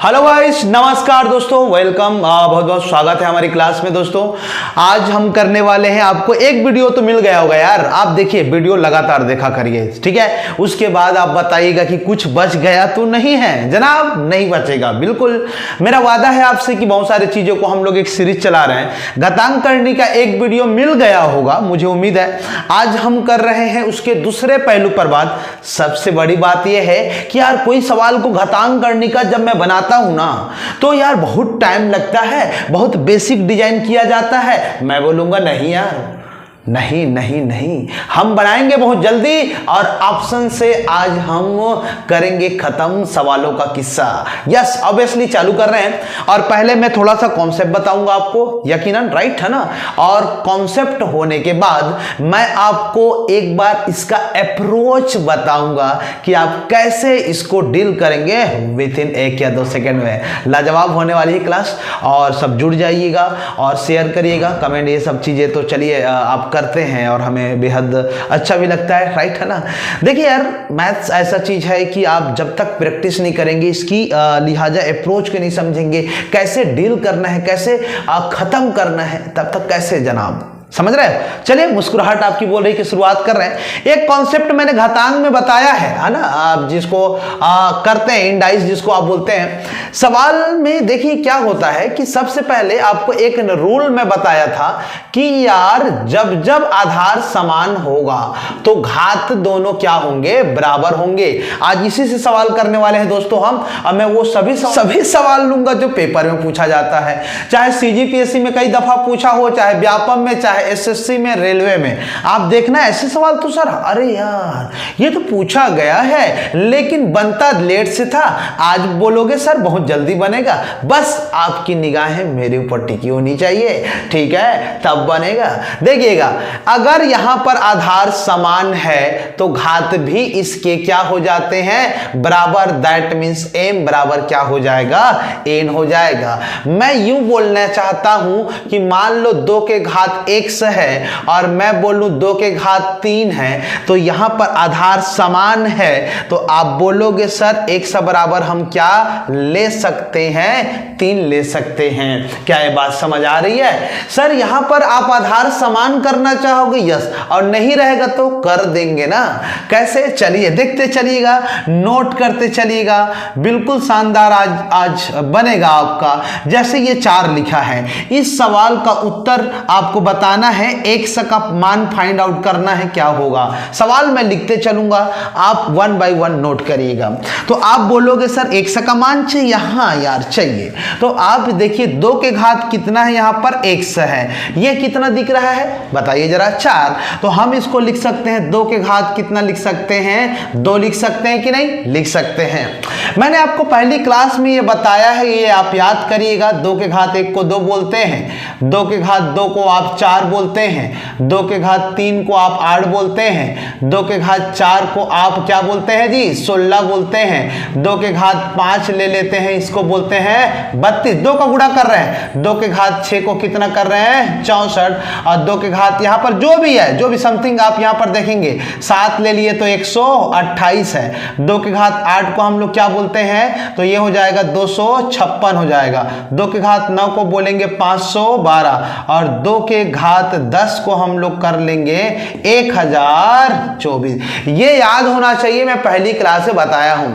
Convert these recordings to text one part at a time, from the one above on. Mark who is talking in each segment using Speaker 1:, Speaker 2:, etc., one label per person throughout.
Speaker 1: Hello guys, नमस्कार दोस्तों, welcome, बहुत बहुत स्वागत है हमारी क्लास में। दोस्तों आज हम करने वाले हैं, आपको एक वीडियो तो मिल गया होगा यार, आप देखिए वीडियो लगातार देखा करिए, ठीक है। उसके बाद आप बताइएगा कि कुछ बच गया तो नहीं है। जनाब नहीं बचेगा, बिल्कुल मेरा वादा है आपसे कि बहुत सारी चीजों को हम लोग एक सीरीज चला रहे हैं। घातांक करने का एक वीडियो मिल गया होगा, मुझे उम्मीद है। आज हम कर रहे हैं उसके दूसरे पहलू पर बात। सबसे बड़ी बात यह है कि यार कोई सवाल को घातांक करने का जब मैं बनाता हूं ना तो यार बहुत टाइम लगता है, बहुत बेसिक डिजाइन किया जाता है। मैं बोलूंगा नहीं यार, नहीं नहीं नहीं, हम बनाएंगे बहुत जल्दी और ऑप्शन से आज हम करेंगे खत्म सवालों का किस्सा। यस, ऑब्वियसली चालू कर रहे हैं। और पहले मैं थोड़ा सा कॉन्सेप्ट बताऊंगा आपको, यकीनन राइट है ना। और कॉन्सेप्ट होने के बाद मैं आपको एक बार इसका अप्रोच बताऊंगा कि आप कैसे इसको डील करेंगे विद इन 1 या 2 सेकेंड में। लाजवाब होने वाली है क्लास, और सब जुड़ जाइएगा और शेयर करिएगा, कमेंट, ये सब चीजें तो चलिए आप करते हैं और हमें बेहद अच्छा भी लगता है, राइट है ना। देखिए यार, मैथ्स ऐसा चीज है कि आप जब तक प्रैक्टिस नहीं करेंगे, इसकी लिहाजा अप्रोच के नहीं समझेंगे, कैसे डील करना है, कैसे खत्म करना है, तब तक कैसे जनाब, समझ रहे हैं। चलिए, मुस्कुराहट आपकी बोल रही कि शुरुआत कर रहे हैं। एक कॉन्सेप्ट मैंने घातांक में बताया है ना, आप जिसको करते हैं इंडाइस, जिसको आप बोलते हैं। सवाल में देखिए क्या होता है कि सबसे पहले आपको एक रूल में बताया था कि यार जब जब आधार समान होगा तो घात दोनों क्या होंगे, बराबर होंगे। आज इसी से सवाल करने वाले हैं दोस्तों हम। अब मैं वो सभी सवाल लूंगा जो पेपर में पूछा जाता है, चाहे सीजीपीएससी में कई दफा पूछा हो, चाहे व्यापम में, चाहे एसएससी में, रेलवे में। आप देखना ऐसे सवाल तो सर, अरे यार ये तो पूछा गया है लेकिन बनता लेट से था, आज बोलोगे सर बहुत जल्दी बनेगा। बस आपकी निगाहें मेरे ऊपर टिकी होनी चाहिए, ठीक है, तब बनेगा। देखिएगा, अगर यहां पर आधार समान है तो घात भी इसके क्या हो जाते हैं, बराबर। दैट मींस m बराबर क्या हो जाएगा, n हो जाएगा। मैं यूं बोलना चाहता हूं कि मान लो 2 के घात x है और मैं बोलूं 2 के घात 3 है, तो यहां पर आधार समान है तो आप बोलोगे सर x बराबर हम क्या ले सकते हैं, 3 ले सकते हैं। क्या ये बात समझ आ रही है सर? यहां पर आप आधार समान करना चाहोगे, यस, और नहीं रहेगा तो कर देंगे ना। कैसे, चलिए देखते चलिएगा, नोट करते चलिएगा, बिल्कुल शानदार आज बनेगा आपका। जैसे ये 4 लिखा है, इस सवाल का उत्तर आपको बताना है, x का मान फाइंड आउट करना है क्या होगा। सवाल मैं लिखते चलूंगा, आप 1 बाय 1 नोट करिएगा। तो आप बोलोगे सर x का मान चाहिए, हाँ यार चाहिए। तो आप देखिए 2 के घात कितना है, यहां पर x है, ये कितना दिख रहा है बताइए जरा, 4। तो हम इसको लिख सकते हैं 2 के घात कितना लिख सकते हैं, 2 लिख सकते हैं कि नहीं, लिख सकते हैं। मैंने आपको पहली क्लास में ये बताया है, ये आप याद करिएगा। 2 के घात 1 को 2 बोलते हैं, 2 के घात 2 को आप 4 बोलते हैं, 2 के घात 3 को आप 8 बोलते हैं, 2 के घात 4 को आप क्या बोलते हैं जी, 16 बोलते हैं, 2 के घात 5 ले लेते हैं, इसको बोलते हैं 32। 2 का गुणा कर रहे हैं, 2 के घात 6 को कितना कर रहे हैं, 64। और 2 के घात यहाँ पर जो भी है, जो भी समथिंग आप यहाँ पर देखेंगे, 7 ले लिए तो 128 है। 2 के घात 8 को हम लोग क्या बोलते हैं, तो ये हो जाएगा 256 हो जाएगा। 2 के घात 9 को बोलेंगे 512, और 2 के घात 10 को हम लोग कर लेंगे 1024। ये याद होना चाहिए, मैं पहली क्लास से बताया हूं।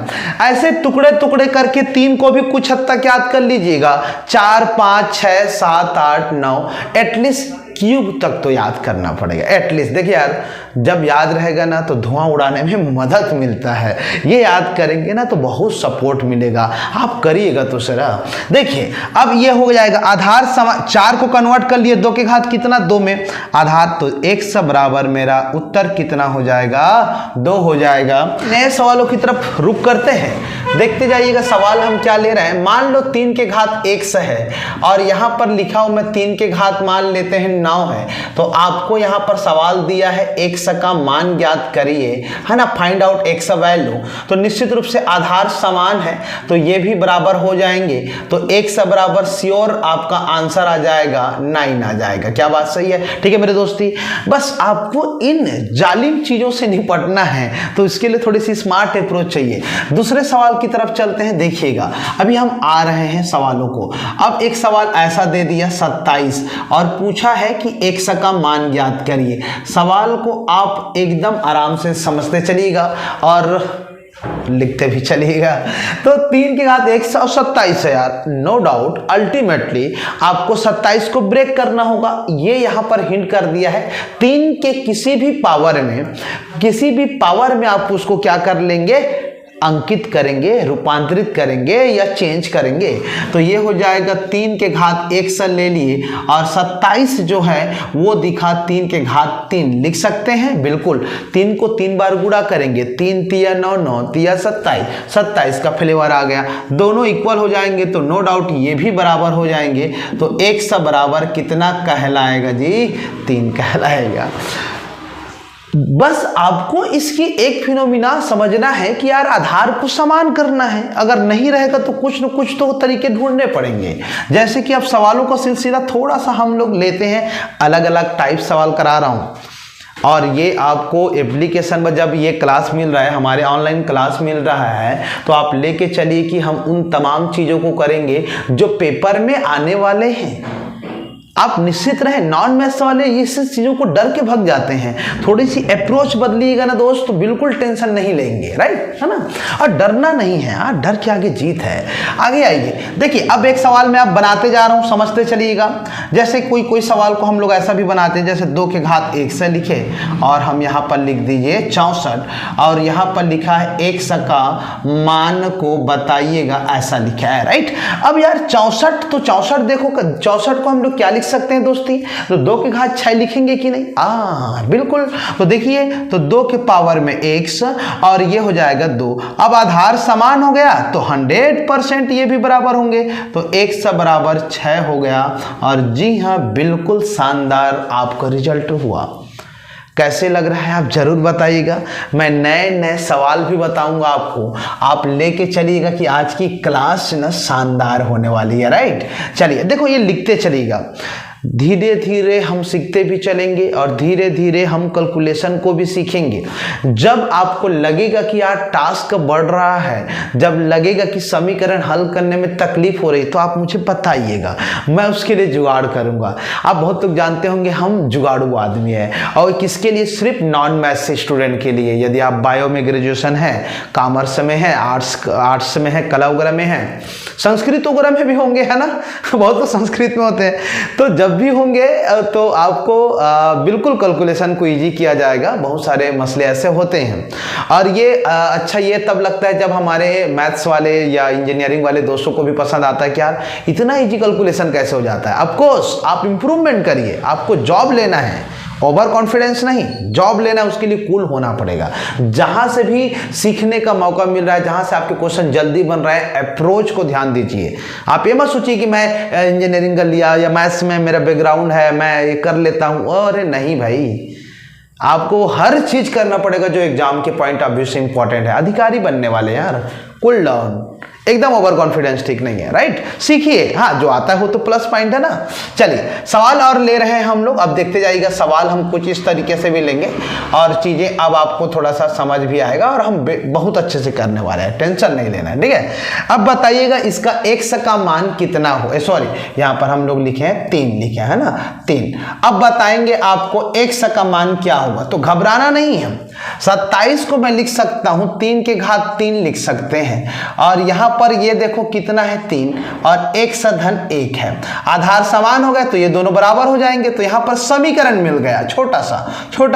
Speaker 1: ऐसे टुकड़े टुकड़े करके 3 को भी कुछ हद तक याद कर लीजिएगा। 4 5 6 7 8 9, एटलीस्ट क्यूब तक तो याद करना पड़ेगा एटलीस्ट। देखिए यार, जब याद रहेगा ना तो धुआं उड़ाने में मदद मिलता है। ये याद करेंगे ना तो बहुत सपोर्ट मिलेगा, आप करिएगा तो सरा। देखिए अब ये हो जाएगा आधार समान, 4 को कन्वर्ट कर लिए 2 के घात कितना, 2 में आधार, तो x बराबर मेरा उत्तर कितना हो जाएगा, 2 हो जाएगा। नए सवालों की तरफ रुक करते हैं, देखते जाइएगा सवाल हम क्या ले रहे हैं। मान लो 3 के घात x है और यहां पर लिखा हूं मैं 3 के घात मान लेते हैं 9 है। तो आपको यहाँ पर सवाल दिया है x का मान ज्ञात करिए, है ना, फाइंड आउट x वैल्यू। तो निश्चित रूप से आधार समान है तो ये भी बराबर हो जाएंगे, तो x बराबर श्योर आपका आंसर आ जाएगा 9 आ जाएगा। क्या बात सही है? ठीक है मेरे दोस्ती, बस आपको इन जालिम चीजों से निपटना है तो इसके लिए थोड़ी सी स्मार्ट अप्रोच चाहिए। दूसरे सवाल की तरफ चलते हैं। देखिएगा अभी हम आ रहे हैं सवालों को। अब एक सवाल ऐसा दे दिया 27 और पूछा है कि x का मान ज्ञात करिए। सवाल को आप एकदम आराम से समझते चलिएगा और लिखते भी चलिएगा। तो 3 के घात 127 है यार, नो डाउट अल्टीमेटली आपको 27 को ब्रेक करना होगा। ये यहां पर हिंट कर दिया है 3 के किसी भी पावर में आप उसको क्या कर लेंगे, अंकित करेंगे, रूपांतरित करेंगे या चेंज करेंगे। तो ये हो जाएगा 3 के घात 1 से ले लिए और 27 जो है वो दिखा 3 के घात 3 लिख सकते हैं। बिल्कुल 3 को 3 बार गुणा करेंगे, 3 तिया 9, 9 तिया 27, 27 का फ्लेवर आ गया। दोनों इक्वल हो जाएंगे तो नो डाउट ये भी बराबर हो जाएंगे। तो 1 बराबर कितना कहलाएगा जी? 3 कहलाएगा। बस आपको इसकी एक फिनोमिना समझना है कि यार आधार को समान करना है, अगर नहीं रहेगा तो कुछ न कुछ तो तरीके ढूंढने पड़ेंगे। जैसे कि अब सवालों का सिलसिला थोड़ा सा हम लोग लेते हैं, अलग अलग टाइप सवाल करा रहा हूं और ये आपको एप्लीकेशन में जब ये क्लास मिल रहा है, हमारे ऑनलाइन क्लास मिल रहा है, तो आप लेके चलिए कि हम उन तमाम चीज़ों को करेंगे जो पेपर में आने वाले हैं। आप निश्चित रहे, नॉन मैथ्स वाले ये सब चीज़ों को डर के भाग जाते हैं। थोड़ी सी अप्रोच बदलिएगा ना दोस्त तो बिल्कुल टेंशन नहीं लेंगे, राइट है ना। और डरना नहीं है, हाँ डर के आगे जीत है। आगे आइए, देखिए अब एक सवाल मैं आप बनाते जा रहा हूँ, समझते चलिएगा। जैसे कोई सवाल को हम लोग ऐसा भी बनाते हैं, जैसे 2 के घात 1 से लिखे और हम यहाँ पर लिख दीजिए 64 और यहाँ पर लिखा है x का मान को बताइएगा, ऐसा लिखा है, राइट। अब यार 64, तो 64 देखो, 64 को हम लोग क्या सकते हैं दोस्ती, तो 2 के घात 6 लिखेंगे कि नहीं? बिल्कुल। तो देखिए, तो 2 के पावर में x और ये हो जाएगा 2। अब आधार समान हो गया तो 100% ये भी बराबर होंगे, तो x बराबर 6 हो गया। और जी हाँ, बिल्कुल शानदार आपका रिजल्ट हुआ। कैसे लग रहा है आप जरूर बताइएगा। मैं नए नए सवाल भी बताऊंगा आपको, आप लेके चलिएगा कि आज की क्लास ना शानदार होने वाली है, राइट। चलिए देखो, ये लिखते चलिएगा। धीरे धीरे हम सीखते भी चलेंगे और धीरे धीरे हम कैलकुलेशन को भी सीखेंगे। जब आपको लगेगा कि यार टास्क बढ़ रहा है, जब लगेगा कि समीकरण हल करने में तकलीफ हो रही, तो आप मुझे बताइएगा, मैं उसके लिए जुगाड़ करूंगा। आप बहुत लोग जानते होंगे हम जुगाड़ू आदमी है, और किसके लिए? सिर्फ नॉन मैथ्स स्टूडेंट के लिए। यदि आप बायो में ग्रेजुएशन है, कॉमर्स में है, आर्ट्स में है, कला वगैरह में है, संस्कृत वगैरह में भी होंगे, है ना, बहुत तो संस्कृत में होते हैं। तो जब भी होंगे तो आपको बिल्कुल कैलकुलेशन को इजी किया जाएगा। बहुत सारे मसले ऐसे होते हैं और ये अच्छा ये तब लगता है जब हमारे मैथ्स वाले या इंजीनियरिंग वाले दोस्तों को भी पसंद आता है कि यार इतना इजी कैलकुलेशन कैसे हो जाता है। ऑफ कोर्स आप इंप्रूवमेंट करिए, आपको जॉब लेना है, ओवर कॉन्फिडेंस नहीं, जॉब लेना है, उसके लिए कूल होना पड़ेगा। जहां से भी सीखने का मौका मिल रहा है, जहां से आपके क्वेश्चन जल्दी बन रहा है, अप्रोच को ध्यान दीजिए। आप ये मत सोचिए कि मैं इंजीनियरिंग कर लिया या मैथ्स में मेरा बैकग्राउंड है, मैं ये कर लेता हूं। अरे नहीं भाई, आपको हर चीज करना पड़ेगा जो एग्जाम के पॉइंट ऑफ व्यू से इंपॉर्टेंट है। अधिकारी बनने वाले यार, कूल डाउन, एकदम ओवर कॉन्फिडेंस ठीक नहीं है, राइट। सीखिए, हाँ जो आता है वो तो प्लस पॉइंट है ना। चलिए सवाल और ले रहे हैं हम लोग, अब देखते जाइएगा। सवाल हम कुछ इस तरीके से भी लेंगे और चीजें अब आपको थोड़ा सा समझ भी आएगा और हम बहुत अच्छे से करने वाले हैं, टेंशन नहीं लेना है, ठीक है। अब बताइएगा इसका x का मान कितना हो, सॉरी यहाँ पर हम लोग लिखे हैं 3 लिखे है ना, 3। अब बताएंगे आपको x का मान क्या होगा, तो घबराना नहीं है। 27 को मैं लिख सकता हूं 3 के घात 3 लिख सकते हैं और यहां पर ये देखो कितना है 3 और x धन 1 है। आधार समान हो गए तो ये दोनों बराबर हो जाएंगे, तो यहां पर समीकरण मिल गया, छोटा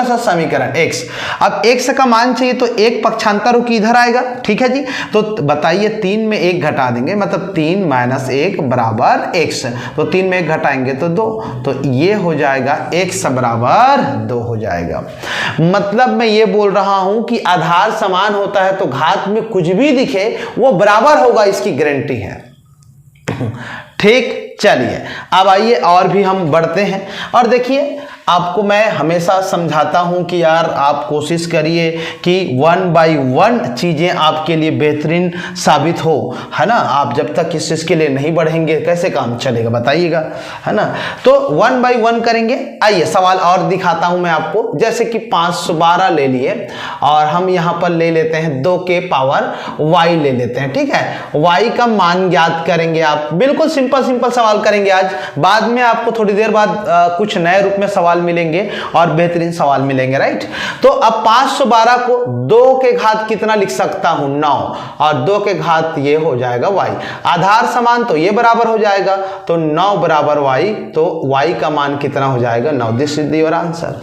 Speaker 1: सा समीकरण x। अब x का मान चाहिए तो एक पक्षांतर हो कि इधर आएगा, ठीक है जी। तो बताइए 3 में 1 घटा देंगे, मतलब 3 - 1 बराबर x, तो 3 में 1 घटाएंगे तो 2, तो ये हो जाएगा x बराबर 2 हो जाएगा। मतलब मैं ये बोल रहा हूं कि आधार समान होता है तो घात में कुछ भी दिखे वो बराबर होगा, इसकी गारंटी है। ठीक, चलिए अब आइए और भी हम बढ़ते हैं। और देखिए आपको मैं हमेशा समझाता हूं कि यार आप कोशिश करिए कि 1 बाय 1 चीज़ें आपके लिए बेहतरीन साबित हो, है ना। आप जब तक इस चीज़ के लिए नहीं बढ़ेंगे कैसे काम चलेगा बताइएगा, है ना। तो 1 बाय 1 करेंगे। आइए सवाल और दिखाता हूं मैं आपको। जैसे कि 512 ले लिए और हम यहाँ पर ले लेते हैं 2 के पावर y ले लेते हैं, ठीक है। y का मान ज्ञात करेंगे आप। बिल्कुल सिंपल सिंपल सवाल करेंगे आज। बाद में आपको थोड़ी देर बाद कुछ नए रूप में सवाल मिलेंगे और बेहतरीन सवाल मिलेंगे, राइट। तो अब 512 को 2 के घात कितना लिख सकता हूं, 9, और 2 के घात ये हो जाएगा y। आधार समान तो ये बराबर हो जाएगा, तो 9 बराबर y, तो y का मान कितना हो जाएगा, 9। This is your answer.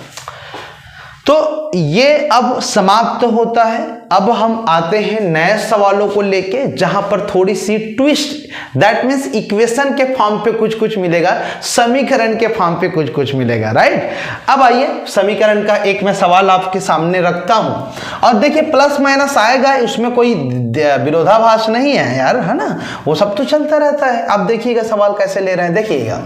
Speaker 1: तो ये अब समाप्त होता है। अब हम आते हैं नए सवालों को लेके, जहां पर थोड़ी सी ट्विस्ट, दैट मीन्स इक्वेशन के फॉर्म पे कुछ कुछ मिलेगा, समीकरण के फॉर्म पे कुछ कुछ मिलेगा, राइट। अब आइए समीकरण का एक मैं सवाल आपके सामने रखता हूं और देखिए प्लस माइनस आएगा, उसमें कोई विरोधाभास नहीं है यार, है ना। वो सब तो चलता रहता है। अब देखिएगा सवाल कैसे ले रहे हैं, देखिएगा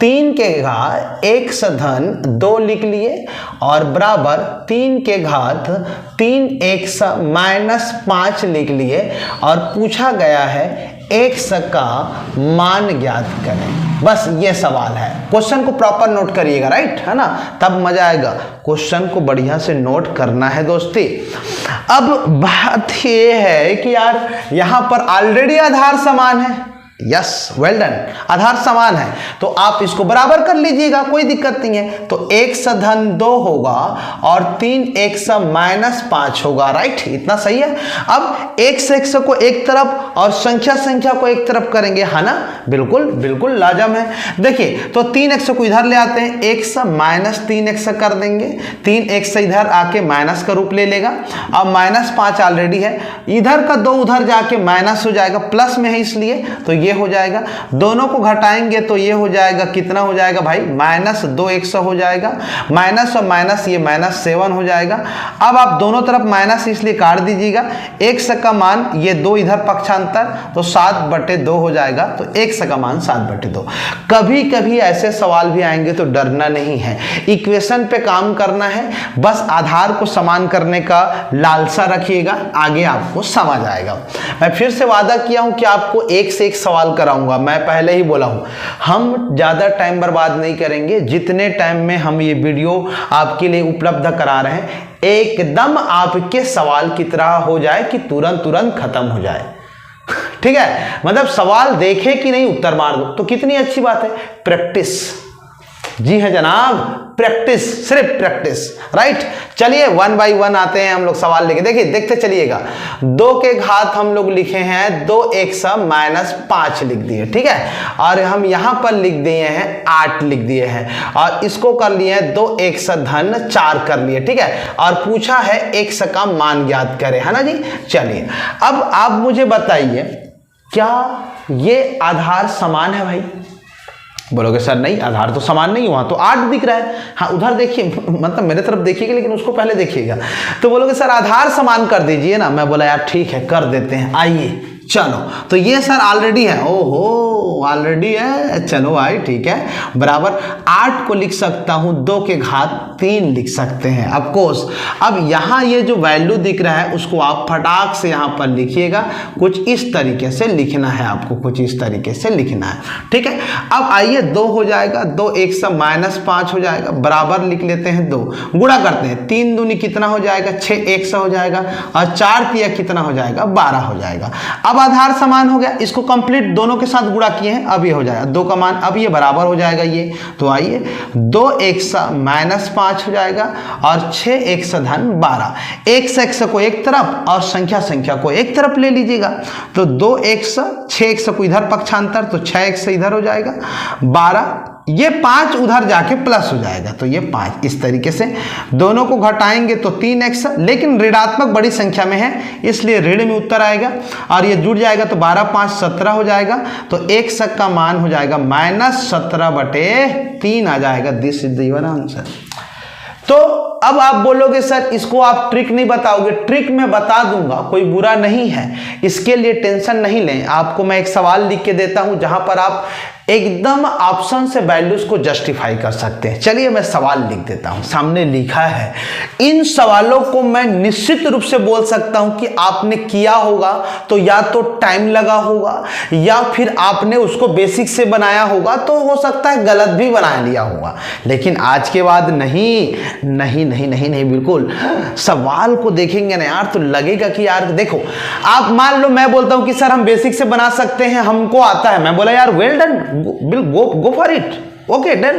Speaker 1: 3 के घात 1 से धन 2 लिख लिए और बराबर 3 के घात 3 1 से -5 लिख लिए और पूछा गया है x का मान ज्ञात करें। बस ये सवाल है। क्वेश्चन को प्रॉपर नोट करिएगा, राइट, है ना, तब मजा आएगा। क्वेश्चन को बढ़िया से नोट करना है दोस्ती। अब बात ये है कि यार यहां पर ऑलरेडी आधार समान है। यस, वेल डन, आधार समान है तो आप इसको बराबर कर लीजिएगा, कोई दिक्कत नहीं है। तो 1 से धन 2 होगा और 3 1 से -5 होगा, राइट, इतना सही है। अब x से x को एक तरफ और संख्या को एक तरफ करेंगे, है ना, बिल्कुल बिल्कुल लाजम है। देखिए तो 3x को इधर ले आते हैं, 1 से -3x कर देंगे, 3x इधर आके माइनस का रूप ले लेगा। अब -5 ऑलरेडी है, इधर का 2 उधर जाके माइनस हो जाएगा, प्लस में है इसलिए तो ये हो जाएगा। दोनों को घटाएंगे तो ये हो जाएगा, कितना हो जाएगा भाई, -2x हो जाएगा, माइनस और माइनस ये -7 हो जाएगा। अब आप दोनों तरफ माइनस इसलिए काट दीजिएगा। x का मान ये 2 इधर पक्षांतर तो 7/2 हो जाएगा, तो x का मान 7/2। कभी कभी ऐसे सवाल भी आएंगे तो डरना नहीं है, इक्वेशन पे काम करना है, बस आधार को समान करने का लालसा रखिएगा, आगे आपको समझ आएगा। मैं फिर से वादा किया हूं कि आपको एक से एक सवाल कराऊंगा। मैं पहले ही बोला हूं हम ज्यादा टाइम बर्बाद नहीं करेंगे। जितने टाइम में हम ये वीडियो आपके लिए उपलब्ध करा रहे हैं, एकदम आपके सवाल की तरह हो जाए कि तुरंत खत्म हो जाए, ठीक है। मतलब सवाल देखे कि नहीं उत्तर मार दो, तो कितनी अच्छी बात है। प्रैक्टिस, जी है जनाब, प्रैक्टिस, सिर्फ प्रैक्टिस, राइट। चलिए 1 बाय 1 आते हैं हम लोग सवाल लेके। देखिए देखते चलिएगा। 2 के घात हम लोग लिखे हैं 2 1 से -5 लिख दिए, ठीक है। और हम यहां पर लिख दिए हैं 8 लिख दिए हैं और इसको कर लिए 2 1 से धन 4 कर लिए, ठीक है। और पूछा है x का मान ज्ञात करें, है ना जी। चलिए अब आप मुझे बताइए क्या ये आधार समान है भाई। बोलोगे सर नहीं, आधार तो समान नहीं, वहां तो 8 दिख रहा है। हाँ उधर देखिए, मतलब मेरे तरफ देखिएगा लेकिन उसको पहले देखिएगा। तो बोलोगे सर आधार समान कर दीजिए ना। मैं बोला यार ठीक है कर देते हैं, आइए चलो। तो ये सर ऑलरेडी है, ओहो ऑलरेडी है, चलो भाई ठीक है। बराबर 8 को लिख सकता हूं 2 के घात 3 लिख सकते हैं ऑफ कोर्स। अब यहाँ ये जो वैल्यू दिख रहा है उसको आप फटाक से यहाँ पर लिखिएगा। कुछ इस तरीके से लिखना है आपको, कुछ इस तरीके से लिखना है, ठीक है। अब आइए 2 हो जाएगा, 2 1 से -5 हो जाएगा, बराबर लिख लेते हैं 2, गुणा करते हैं 3 दूनी कितना हो जाएगा 6 1 से हो जाएगा और 4 तिया कितना हो जाएगा 12 हो जाएगा। अब आधार समान हो गया, इसको कंप्लीट दोनों के साथ गुणा किए हैं, अब ये हो जाएगा 2 का मान, अब ये बराबर हो जाएगा ये। तो आइए 2 1 से -5 हो जाएगा और 6 1 से धन 12। x को एक तरफ और संख्या को एक तरफ ले लीजिएगा। तो 2 1 से 6 1 को इधर पक्षांतर तो 6 1 से इधर हो जाएगा 12, ये 5 उधर जाके प्लस हो जाएगा तो ये 5। इस तरीके से दोनों को घटाएंगे तो 3x, लेकिन ऋणात्मक बड़ी संख्या में है इसलिए ऋण में उत्तर आएगा और ये जुड़ जाएगा तो 12 5 17 हो जाएगा। तो x का मान हो जाएगा -17/3 आ जाएगा। This is your answer. तो अब आप बोलोगे सर इसको आप ट्रिक नहीं बताओगे, ट्रिक मैं बता दूंगा, कोई बुरा नहीं है, इसके लिए टेंशन नहीं लें। आपको मैं एक सवाल लिख के देता हूं जहां पर आप एकदम ऑप्शन से वैल्यूज को जस्टिफाई कर सकते हैं। चलिए मैं सवाल लिख देता हूं, सामने लिखा है। इन सवालों को मैं निश्चित रूप से बोल सकता हूं कि आपने किया होगा तो या तो टाइम लगा होगा या फिर आपने उसको बेसिक से बनाया होगा, तो हो सकता है गलत भी बना लिया होगा, लेकिन आज के बाद नहीं नहीं नहीं नहीं नहीं, बिल्कुल सवाल को देखेंगे ना यार तो लगेगा कि यार देखो, आप मान लो मैं बोलता हूं कि सर हम बेसिक से बना सकते हैं, हमको आता है, मैं बोला यार well done, go for it, okay done.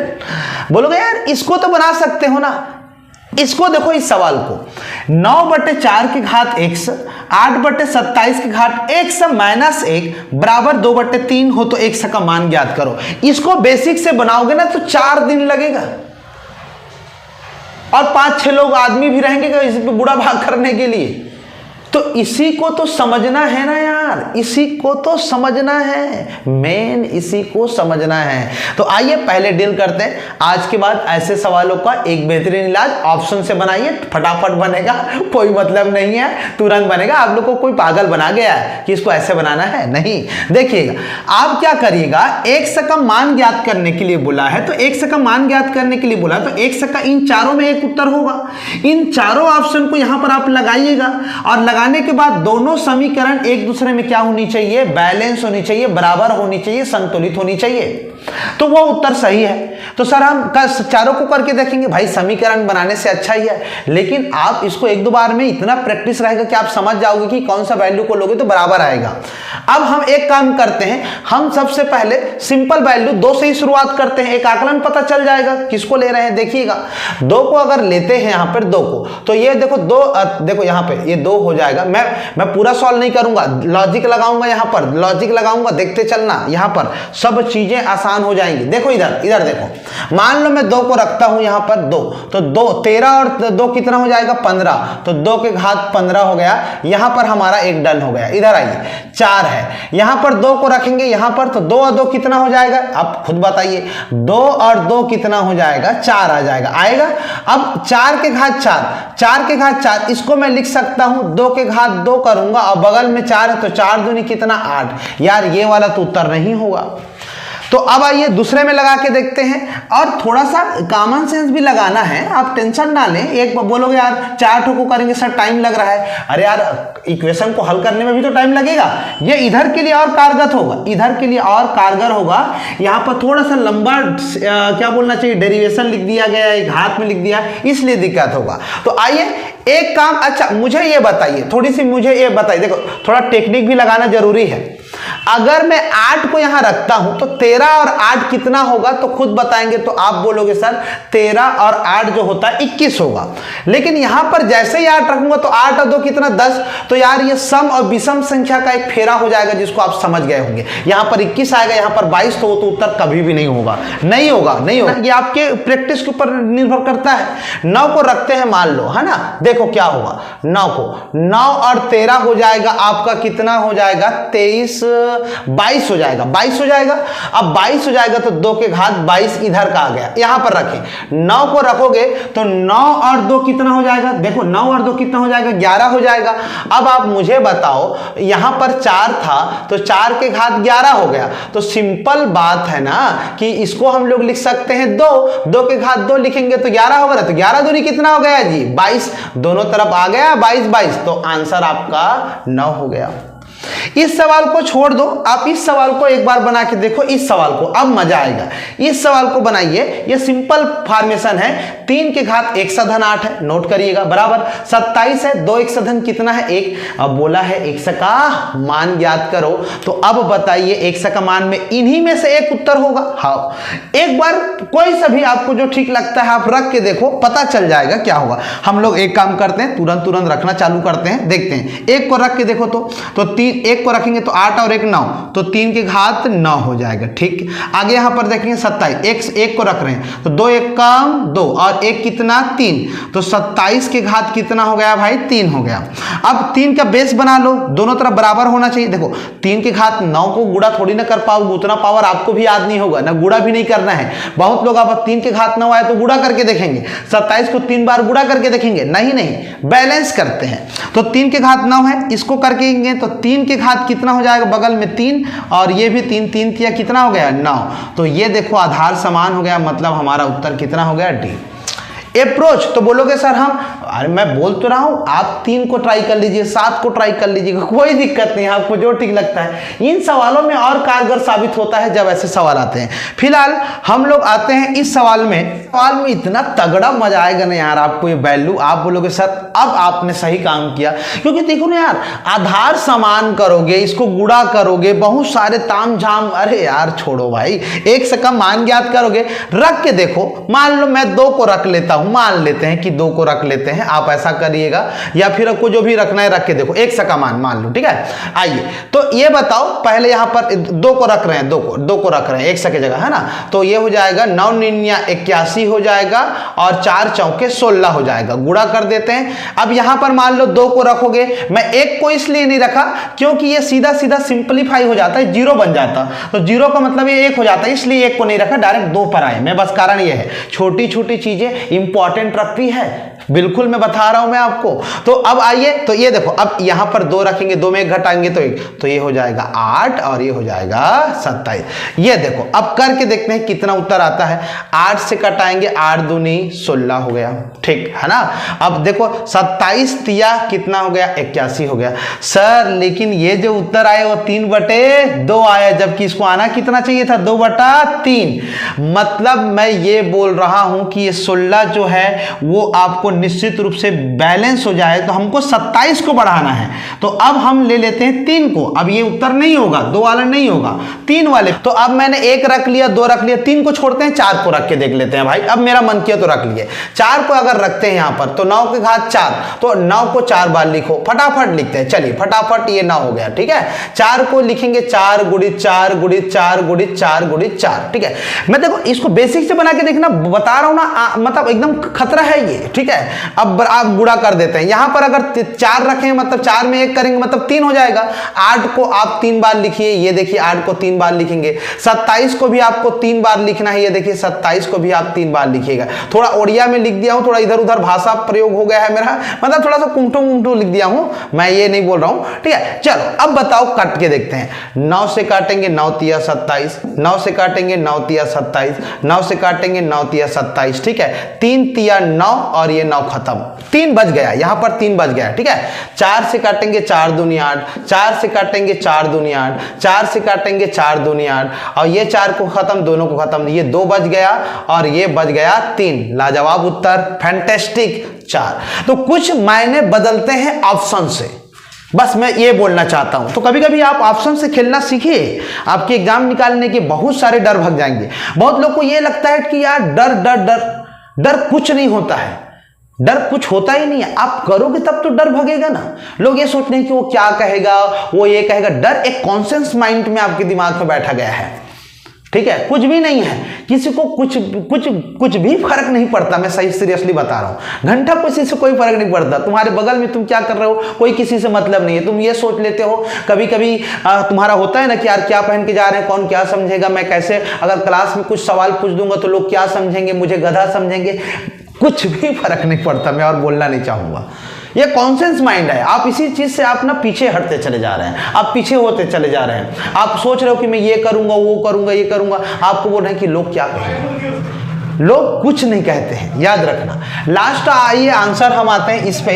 Speaker 1: बोलोगे यार इसको तो बना सकते हो ना, इसको देखो, इस सवाल को 9/4 की घात x 8/27 की घात x माइनस 1 बराबर 2/3 हो तो x का मान ज्ञात करो। इसको बेसिक से बनाओगे ना तो 4 दिन लगेगा और 5-6 लोग आदमी भी रहेंगे इस पे बुरा भाग करने के लिए। तो इसी को तो समझना है ना यार, इसी को तो समझना है, मेन इसी को समझना है। तो आइए पहले डील करते हैं आज के बाद ऐसे सवालों का एक बेहतरीन इलाज। ऑप्शन से बनाइए, फटाफट बनेगा, कोई मतलब नहीं है, तुरंत बनेगा। आप लोग को कोई पागल बना गया है कि इसको ऐसे बनाना है, नहीं। देखिएगा आप क्या करिएगा, x का मान ज्ञात करने के लिए बोला है तो x का मान ज्ञात करने के लिए बोला है तो x का इन चारों में एक उत्तर होगा। इन चारों ऑप्शन को यहां पर आप लगाइएगा और लगाने के बाद दोनों समीकरण एक दूसरे में क्या होनी चाहिए, बैलेंस होनी चाहिए, बराबर होनी चाहिए, संतुलित होनी चाहिए, तो वो उत्तर सही है। तो सर हम चारों को करके देखेंगे, भाई समीकरण बनाने से अच्छा ही है, लेकिन आप इसको एक दो बार में इतना प्रैक्टिस रहेगा कि आप समझ जाओगे कि कौन सा वैल्यू को लोगे तो बराबर आएगा। अब हम एक काम करते हैं, हम सबसे पहले सिंपल वैल्यू 2 से ही शुरुआत करते हैं, एक आकलन पता चल जाएगा किसको ले रहे हैं। देखिएगा 2 को अगर लेते हैं यहां पर 2 को, तो ये देखो 2, देखो यहां पे ये 2 हो जाएगा। मैं पूरा सॉल्व नहीं करूंगा, लॉजिक लगाऊंगा, यहां पर लॉजिक लगाऊंगा, देखते चलना, यहां पर सब चीजें आसान हो जाएंगी। देखो इधर देखो, मान लो मैं 2 को रखता हूं यहां पर 2, तो 2 13 और 2 कितना हो जाएगा 15, तो 2 के घात 15 हो गया। यहां पर हमारा एक डन हो गया। इधर आइए 4 है, यहां पर 2 को रखेंगे यहां पर, तो 2 और 2 कितना हो जाएगा, आप खुद बताइए, 2 और 2 कितना हो जाएगा, 4 आ जाएगा, आएगा। अब 4 के घात 4, 4 के घात 4, इसको मैं लिख सकता हूं 2 के घात 2 करूंगा और बगल में 4 है तो 4 दूनी कितना 8। यार ये वाला तो उत्तर नहीं होगा। तो अब आइए दूसरे में लगा के देखते हैं और थोड़ा सा कॉमन सेंस भी लगाना है, आप टेंशन ना लें। एक बोलोगे यार 4 ठो को करेंगे सर टाइम लग रहा है, अरे यार इक्वेशन को हल करने में भी तो टाइम लगेगा। ये इधर के लिए और कारगर होगा, इधर के लिए और कारगर होगा। यहाँ पर थोड़ा सा लंबा क्या बोलना चाहिए, डेरिवेशन लिख दिया गया है, घात में लिख दिया, इसलिए दिक्कत होगा। तो आइए एक काम, अच्छा मुझे ये बताइए, थोड़ी सी मुझे ये बताइए, देखो थोड़ा टेक्निक भी लगाना जरूरी है। अगर मैं 8 को यहां रखता हूं तो 13 और 8 कितना होगा, तो खुद बताएंगे। तो आप बोलोगे सर 13 और 8 जो होता है 21 होगा, लेकिन यहां पर जैसे ही 8 रखूंगा तो 8 और 2 कितना 10, तो यार ये सम और विषम संख्या का एक फेरा हो जाएगा जिसको आप समझ गए होंगे। यहां पर 21 आएगा, यहां पर 22, तो उत्तर कभी भी नहीं होगा, नहीं होगा, नहीं होगा। ये आपके प्रैक्टिस के ऊपर निर्भर करता है। 9 को रखते हैं मान लो, है ना, देखो क्या होगा, 9 को 9 और 13 हो जाएगा, आपका कितना हो जाएगा 23, 22 हो जाएगा, 22 हो जाएगा। अब 22 हो जाएगा तो 2 के घात 22 इधर का आ गया, यहां पर रखें। 9 को रखोगे तो 9 और 2 कितना हो जाएगा, देखो 9 और 2 कितना हो जाएगा 11 हो जाएगा। अब आप मुझे बताओ, यहां पर 4 था तो 4 के घात 11 हो गया। तो सिंपल बात है ना कि इसको हम लोग लिख सकते हैं 2 के घात 2 लिखेंगे तो 11 होगा ना, तो 11 दूनी कितना हो गया जी 22, दोनों तरफ आ गया 22, तो आंसर आपका 9 हो गया। इस सवाल को छोड़ दो, आप इस सवाल को एक बार बना के देखो, इस सवाल को, अब मजा आएगा। इस सवाल को बनाइए, ये सिंपल फॉर्मेशन है, 3 के घात 1 + 8 है, नोट करिएगा, बराबर 27 है, 2 x धन कितना है 1। अब बोला है x का मान ज्ञात करो, तो अब बताइए x का मान में इन्हीं में से एक उत्तर होगा। हाँ, एक बार कोई सा भी आपको जो ठीक लगता है आप रख के देखो, पता चल जाएगा क्या होगा। हम लोग एक काम करते हैं, तुरंत रखना चालू करते हैं, देखते हैं। 1 को रख के देखो तो 3 एक को रखेंगे तो 8 और 1 9, तो 3 के घात 9 हो जाएगा। ठीक, आगे यहाँ पर देखेंगे 27, एक को रख रहे हैं तो 2 एक कम 2 और 1 कितना 3, तो 27 के घात कितना हो गया भाई 3 हो गया। अब 3 का बेस बना लो, दोनों तरफ बराबर होना चाहिए। देखो 3 के घात 9 को गुणा थोड़ी ना कर पाओगे, उतना पावर आपको भी याद नहीं होगा, ना गुणा भी नहीं करना है। बहुत लोग अब 3 के घात 9 आए तो गुणा करके देखेंगे, 27 को 3 बार गुणा करके देखेंगे, नहीं बैलेंस करते हैं। तो 3 के घात 9 है, इसको करके तो 3 के घात कितना हो जाएगा, बगल में 3 और ये भी 3, 3 तिया कितना हो गया 9, तो ये देखो आधार समान हो गया, मतलब हमारा उत्तर कितना हो गया डी। अप्रोच तो बोलोगे सर हम, अरे मैं बोल तो रहा हूं आप 3 को ट्राई कर लीजिए, 7 को ट्राई कर लीजिए, कोई दिक्कत नहीं है, आपको जो ठीक लगता है। इन सवालों में और कारगर साबित होता है जब ऐसे सवाल आते हैं। फिलहाल हम लोग आते हैं इस सवाल में इतना तगड़ा मजा आएगा ना यार आपको, ये वैल्यू आप बोलोगे सर अब आपने सही काम किया, क्योंकि देखो ना यार आधार समान करोगे, इसको गुणा करोगे, बहुत सारे ताम झाम, अरे यार छोड़ो भाई, एक से कम मान ज्ञात करोगे, रख के देखो। मान लो मैं 2 को रख लेता हूं, मान लेते हैं कि 2 को रख लेते हैं, आप ऐसा करिएगा या फिर आपको जो भी रखना है रख के देखो, एक का मान मान लो, ठीक है। आइए तो ये बताओ, पहले यहां पर 2 को रख रहे हैं, 2 को रख रहे हैं 1 की जगह, है ना, तो ये हो जाएगा 9 9 81 हो जाएगा और 4 चौके 16 हो जाएगा, गुणा कर देते हैं। अब यहां पर मान लो 2 को रखोगे, मैं 1 को इसलिए नहीं रखा क्योंकि ये सीधा सीधा सिंपलीफाई हो जाता है, 0 बन जाता, तो 0 का मतलब ये 1 हो जाता है, इसलिए 1 को नहीं रखा, डायरेक्ट 2 पर आए मैं, बस कारण ये है। छोटी छोटी चीजें इंपॉर्टेंट रखती है, बिल्कुल मैं बता रहा हूं मैं आपको। तो अब आइए, तो ये देखो अब यहां पर 2 रखेंगे, 2 में 1 घटाएंगे तो 1, तो ये हो जाएगा 8 और ये हो जाएगा 27। ये देखो अब करके देखते हैं कितना उत्तर आता है। 8 से कटाएंगे, 8 दूनी 16 हो गया, ठीक है ना। अब देखो 27 तिया कितना हो गया 81 हो गया। सर लेकिन ये जो उत्तर आए वो 3/2 आया, जबकि इसको आना कितना चाहिए था 2/3। मतलब मैं ये बोल रहा हूं कि ये 16 जो है वो आपको निश्चित रूप से बैलेंस हो जाए, तो हमको 27 को बढ़ाना है, तो अब हम ले लेते हैं 3 को। अब ये उत्तर नहीं होगा, 2 वाला नहीं होगा, 3 वाले। तो अब मैंने 1 रख लिया, 2 रख लिया, 3 को छोड़ते हैं, 4 को रख के देख लेते हैं भाई। अब मेरा मन किया तो रख लिए, 4 को अगर रखते हैं यहां पर तो 9 के घात 4, तो 9 को 4 बार लिखो, फटाफट लिखते हैं, चलिए फटाफट, ये 9 हो गया, ठीक है। 4 को लिखेंगे 4 गुणित 4 गुणित 4 गुणित 4 गुणित 4, ठीक है। मैं देखो इसको बेसिक से बना के देखना, बता रहा हूं ना, मतलब एकदम खतरा है ये, ठीक है। अब आप गुणा कर देते हैं, यहां पर अगर 4 रखें मतलब 4 में 1 करेंगे मतलब 3 हो जाएगा। 8 को आप 3 बार लिखिए, ये देखिए 8 को 3 बार लिखेंगे। 27 को भी आपको 3 बार लिखना है, ये देखिए 27 को भी आप 3 बार लिखिएगा। थोड़ा ओडिया में लिख दिया हूं, थोड़ा इधर उधर भाषा प्रयोग हो गया है मेरा, मतलब थोड़ा सा कुंटू लिख दिया हूं, मैं ये नहीं बोल रहा हूं, ठीक है। चलो अब बताओ कट के देखते हैं। 9 से काटेंगे 9 तिया 27, 9 से काटेंगे 9 तिया 27, 9 से काटेंगे 9 तिया 27, ठीक है। 3 तिया 9 और ये 9 खत्म, 3 बच गया, यहां पर 3 बच गया, ठीक है। 4 से काटेंगे 4 दूनी 8, 4 से काटेंगे 4 दूनी 8, 4 से काटेंगे 4 दूनी 8 और ये 4 को खत्म, दोनों को खत्म, ये 2 बच गया और ये बच गया 3। लाजवाब उत्तर, फैंटास्टिक 4। तो कुछ मायने बदलते हैं ऑप्शन से, बस मैं ये बोलना चाहता हूं। तो कभी कभी आप ऑप्शन से खेलना सीखिए, आपके एग्जाम निकालने के बहुत सारे डर भाग जाएंगे। बहुत लोग को ये लगता है कि यार डर डर डर डर कुछ नहीं होता है, डर कुछ होता ही नहीं है, आप करोगे तब तो डर भगेगा ना। लोग ये सोचते हैं कि वो क्या कहेगा, वो ये कहेगा। डर एक कॉन्शियस माइंड में आपके दिमाग में बैठा गया है, ठीक है, कुछ भी नहीं है, किसी को कुछ भी फर्क नहीं पड़ता। मैं सही सीरियसली बता रहा हूं, घंटा किसी से कोई फर्क नहीं पड़ता। तुम्हारे बगल में तुम क्या कर रहे हो, कोई किसी से मतलब नहीं है। तुम ये सोच लेते हो, कभी कभी तुम्हारा होता है ना कि यार क्या पहन के जा रहे हैं, कौन क्या समझेगा, मैं कैसे अगर क्लास में कुछ सवाल पूछ दूंगा तो लोग क्या समझेंगे, मुझे गधा समझेंगे। कुछ भी फर्क नहीं पड़ता, मैं और बोलना नहीं चाहूंगा। ये कॉन्शियस माइंड है, आप इसी चीज से आप ना पीछे हटते चले जा रहे हैं, आप पीछे होते चले जा रहे हैं। आप सोच रहे हो कि मैं ये करूंगा, वो करूंगा, ये करूंगा, आपको बोल रहे हैं कि लोग क्या कहेंगे। लोग कुछ नहीं कहते हैं, याद रखना। लास्ट आइए आंसर हम आते हैं इस पे,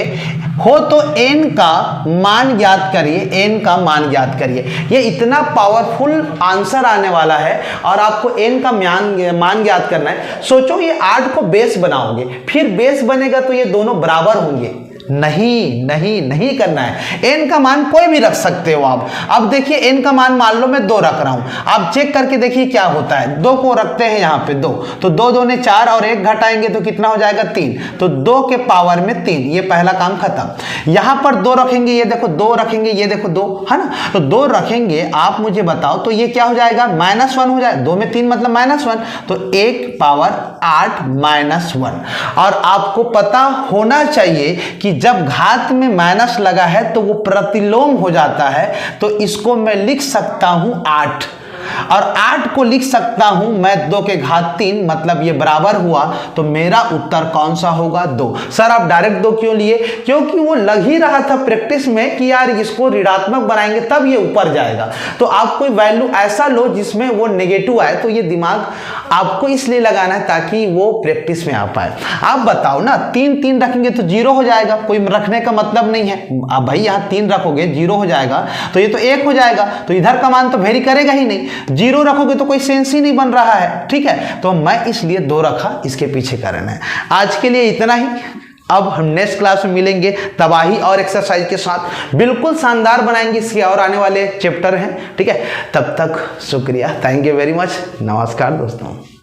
Speaker 1: हो तो n का मान ज्ञात करिए, n का मान ज्ञात करिए। ये इतना पावरफुल आंसर आने वाला है और आपको n का मान ज्ञात करना है। सोचो ये 8 को बेस बनाओगे, फिर बेस बनेगा तो ये दोनों बराबर होंगे, नहीं नहीं नहीं करना है। n का मान कोई भी रख सकते हो आप। अब देखिए n का मान मान लो मैं 2 रख रहा हूं, आप चेक करके देखिए क्या होता है। 2 को रखते हैं यहाँ पे 2, तो 2 दूने 4 और 1 घटाएंगे तो कितना हो जाएगा 3, तो 2 के पावर में 3, ये पहला काम खत्म। यहां पर 2 रखेंगे, ये देखो 2 रखेंगे, ये देखो 2 है ना, तो 2 रखेंगे, आप मुझे बताओ तो ये क्या हो जाएगा -1 हो जाए, 2 में 3 मतलब -1, तो 1 पावर 8 -1। और आपको पता होना चाहिए कि जब घात में माइनस लगा है तो वो प्रतिलोम हो जाता है, तो इसको मैं लिख सकता हूं 8, और 8 को लिख सकता हूं मैं 2 के घात 3, मतलब ये बराबर हुआ, तो मेरा उत्तर कौन सा होगा 2। सर आप डायरेक्ट 2 क्यों लिए? क्योंकि वो लग ही रहा था प्रैक्टिस में कि यार इसको ऋणात्मक बनाएंगे तब ये ऊपर जाएगा, तो आप कोई वैल्यू ऐसा लो जिसमें वो नेगेटिव आए, तो ये दिमाग आपको इसलिए लगाना है ताकि वो प्रैक्टिस में आ पाए। आप बताओ ना, 3 3 रखेंगे तो 0 हो जाएगा, कोई रखने का मतलब नहीं है। अब भाई यहाँ 3 रखोगे 0 हो जाएगा, तो ये तो 1 हो जाएगा, तो इधर का मान तो वेरी करेगा ही नहीं। 0 रखोगे तो कोई सेंस ही नहीं बन रहा है, ठीक है, तो मैं इसलिए 2 रखा, इसके पीछे कारण है। आज के लिए इतना ही, अब हम नेक्स्ट क्लास में मिलेंगे तबाही और एक्सरसाइज के साथ, बिल्कुल शानदार बनाएंगे, इसके और आने वाले चैप्टर हैं, ठीक है। तब तक शुक्रिया, थैंक यू वेरी मच, नमस्कार दोस्तों।